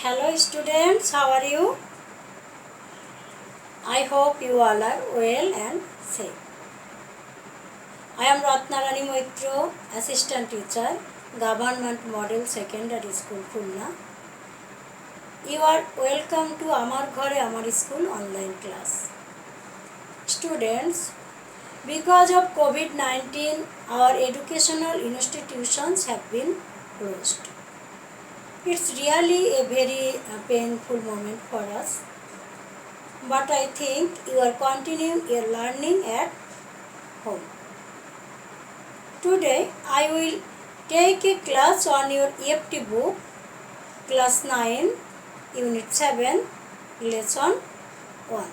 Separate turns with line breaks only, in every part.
Hello students, how are you? I hope you all are well and safe. I am Ratnarani Moitro, Assistant Teacher, Government Model Secondary School, Khulna. You are welcome to Amar Ghare Amar School online class. Students, because of COVID-19, our educational institutions have been closed. It's really a very painful moment for us. But I think you are continuing your learning at home. Today I will take a class on your EFT book, class 9, unit 7, lesson 1.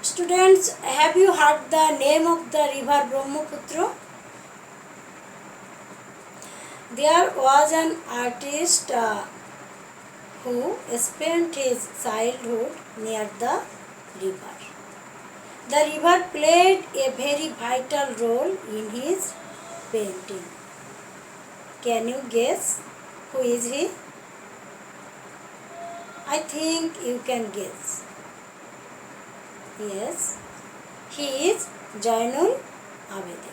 Students, have you heard the name of the river Brahmaputra? There was an artist who spent his childhood near the river. The river played a very vital role in his painting. Can you guess who is he? I think you can guess. Yes, he is Zainul Abidin.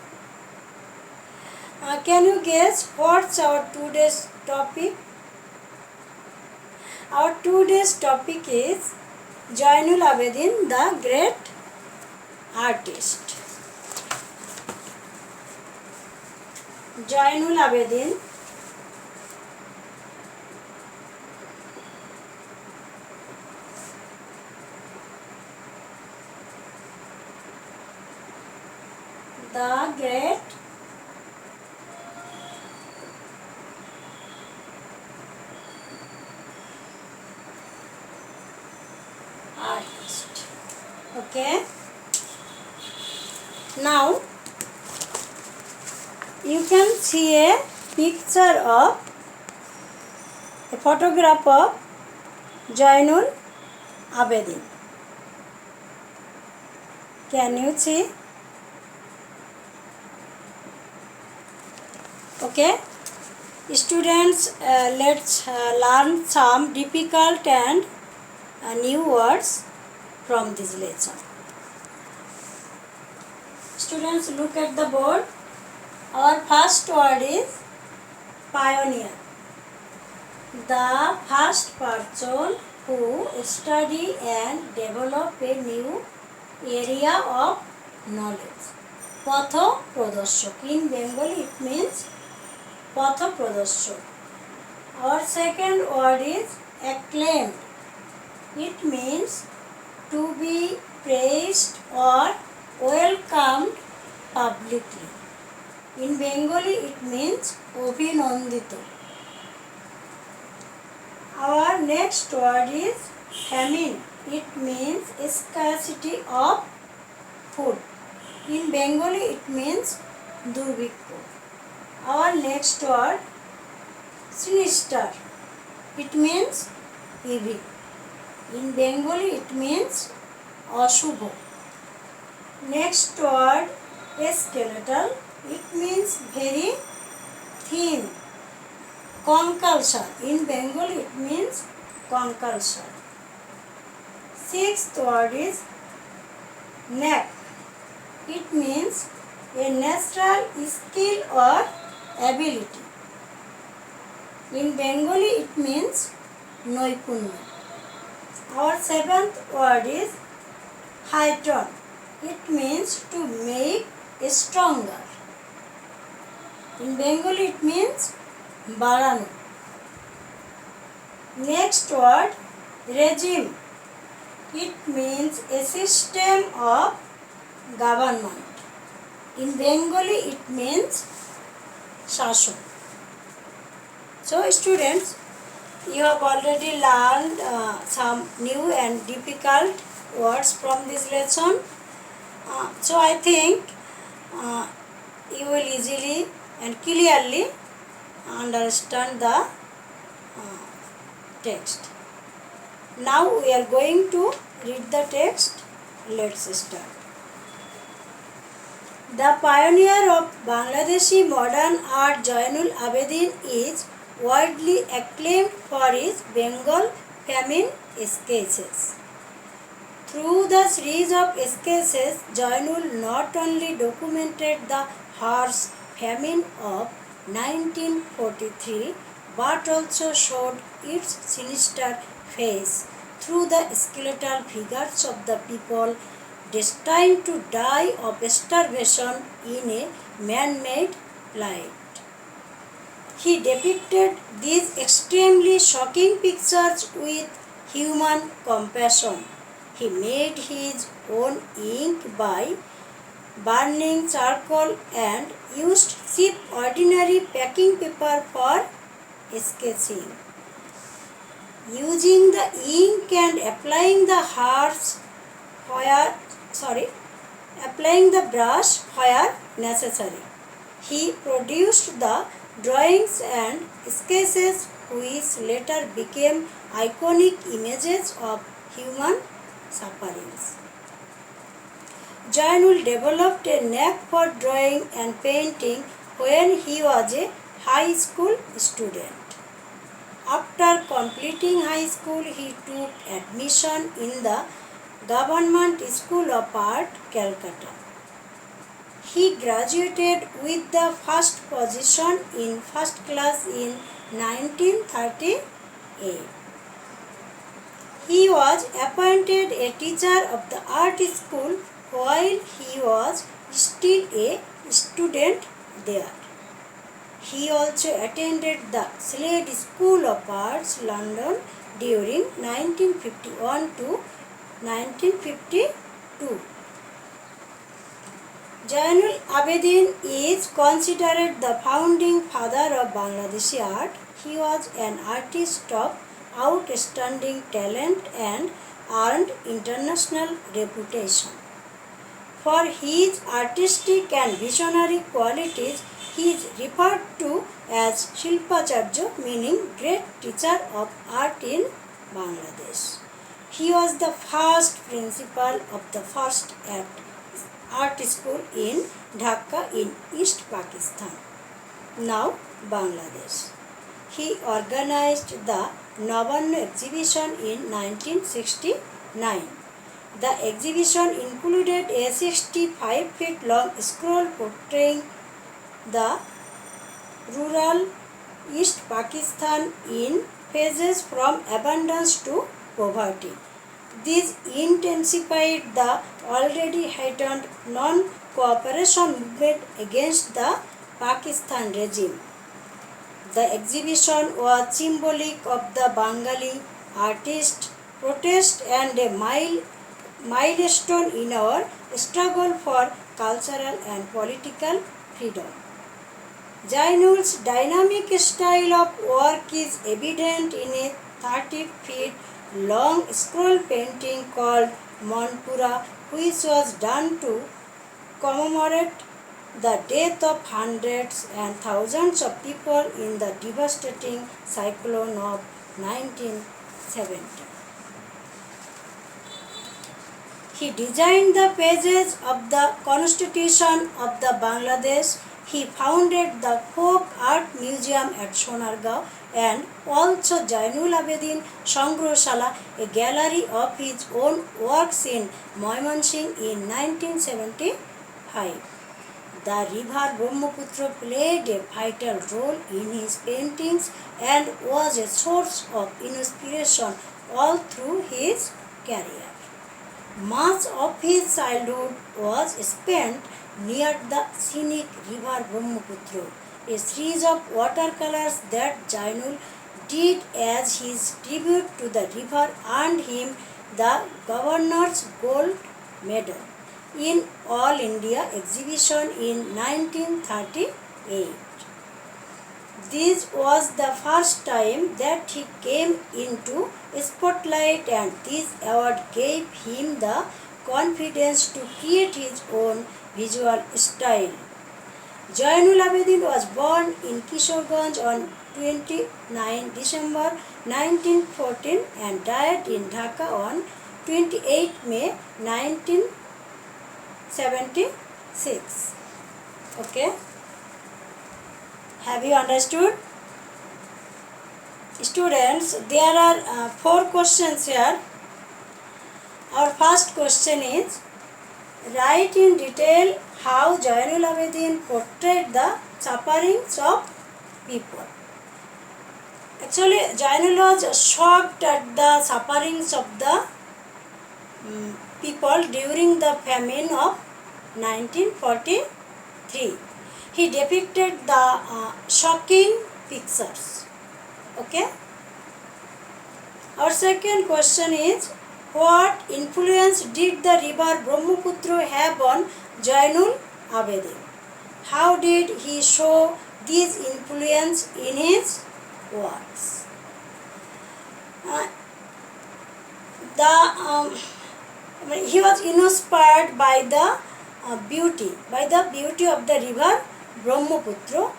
Can you guess what's our today's topic? Our today's topic is Zainul Abidin, the great artist. Zainul Abidin the great artist. Okay. Now you can see a picture of a photograph of Zainul Abidin. Can you see? Okay. Students, let's learn some difficult and new words from this lesson. Students, look at the board. Our first word is pioneer. The first person who study and develop a new area of knowledge. Patho Prodorshok. In Bengali it means Patho Prodorshok. Our second word is acclaimed. It means to be praised or welcomed publicly. In Bengali it means Obhinandito. Our next word is famine. It means scarcity of food. In Bengali it means Durbhikho. Our next word sinister. It means evil. In Bengali it means Ashubho. Next word skeletal. It means very thin. Conculsion. In Bengali it means conculsion. Sixth word is knack. It means a natural skill or ability. In Bengali it means noipunnya. Our seventh word is heighten. It means to make stronger. In Bengali it means barano. Next word regime. It means a system of government. In Bengali it means shashon. So students, you have already learned some new and difficult words from this lesson. So I think you will easily and clearly understand the text. Now we are going to read the text. Let's start. The pioneer of Bangladeshi modern art Zainul Abidin is widely acclaimed for his Bengal famine sketches. Through the series of sketches, Jainul not only documented the harsh famine of 1943 but also showed its sinister face through the skeletal figures of the people destined to die of starvation in a man-made plight. He depicted these extremely shocking pictures with human compassion. He made his own ink by burning charcoal and used cheap ordinary packing paper for sketching. Using the ink and applying the applying the brush where necessary. He produced the drawings and sketches which later became iconic images of human sufferings. Jainul developed a knack for drawing and painting when he was a high school student. After completing high school, he took admission in the Government School of Art, Calcutta. He graduated with the first position in first class in 1938. He was appointed a teacher of the art school while he was still a student there. He also attended the Slade School of Arts, London during 1951 to 1952. Jainul Abidin is considered the founding father of Bangladeshi art. He was an artist of outstanding talent and earned international reputation. For his artistic and visionary qualities, he is referred to as Shilpacharya, meaning great teacher of art in Bangladesh. He was the first principal of the first art school in Dhaka in East Pakistan, now Bangladesh. He organized the Navarno exhibition in 1969. The exhibition included a 65 feet long scroll portraying the rural East Pakistan in phases from abundance to poverty. This intensified the already heightened non-cooperation movement against the Pakistan regime. The exhibition was symbolic of the Bengali artist protest and a milestone in our struggle for cultural and political freedom. Jainul's dynamic style of work is evident in a 30 feet long scroll painting called Manpura, which was done to commemorate the death of hundreds and thousands of people in the devastating cyclone of 1970. He designed the pages of the Constitution of the Bangladesh. He founded the Folk Art Museum at Sonargaon and also Jainul Abidin Sangrahshala, a gallery of his own works in Moymansingh in 1975. The river Brahmaputra played a vital role in his paintings and was a source of inspiration all through his career. Much of his childhood was spent near the scenic river Brahmaputra. A series of watercolors that Jainul did as his tribute to the river earned him the Governor's Gold Medal in All India exhibition in 1938. This was the first time that he came into spotlight, and this award gave him the confidence to create his own visual style. Jainul Abidin was born in Kishoreganj on 29 December 1914 and died in Dhaka on 28 May 1976. Okay? Have you understood? Students, there are 4 questions here. Our first question is, write in detail how Zainul Abidin portrayed the sufferings of people. Actually, Zainul was shocked at the sufferings of the people during the famine of 1943. He depicted the shocking pictures. Okay. Our second question is, what influence did the river Brahmaputra have on Zainul Abidin? How did he show this influence in his works? He was inspired by the beauty of the river Brahmaputra,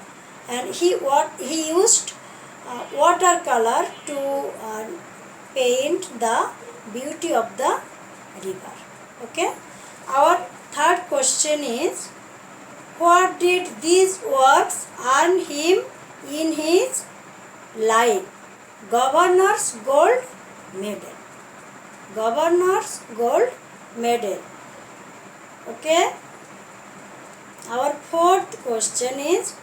and he used watercolor to paint the beauty of the river. Okay. Our third question is, what did these works earn him in his life? Governor's gold medal. Governor's gold medal. Okay. Our fourth question is,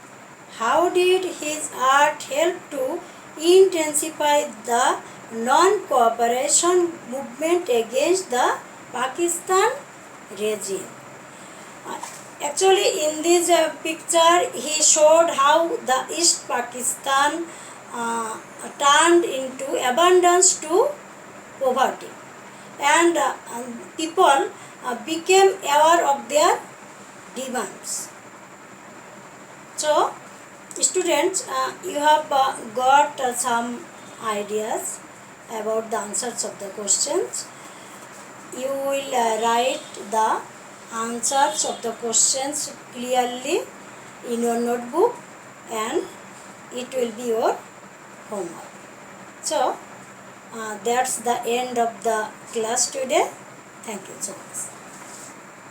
how did his art help to intensify the non-cooperation movement against the Pakistan regime? Actually, in this picture, he showed how the East Pakistan turned into abundance to poverty, and people became aware of their demands. So, students, you have got some ideas about the answers of the questions. You will write the answers of the questions clearly in your notebook, and it will be your homework. So, that's the end of the class today. Thank you so much.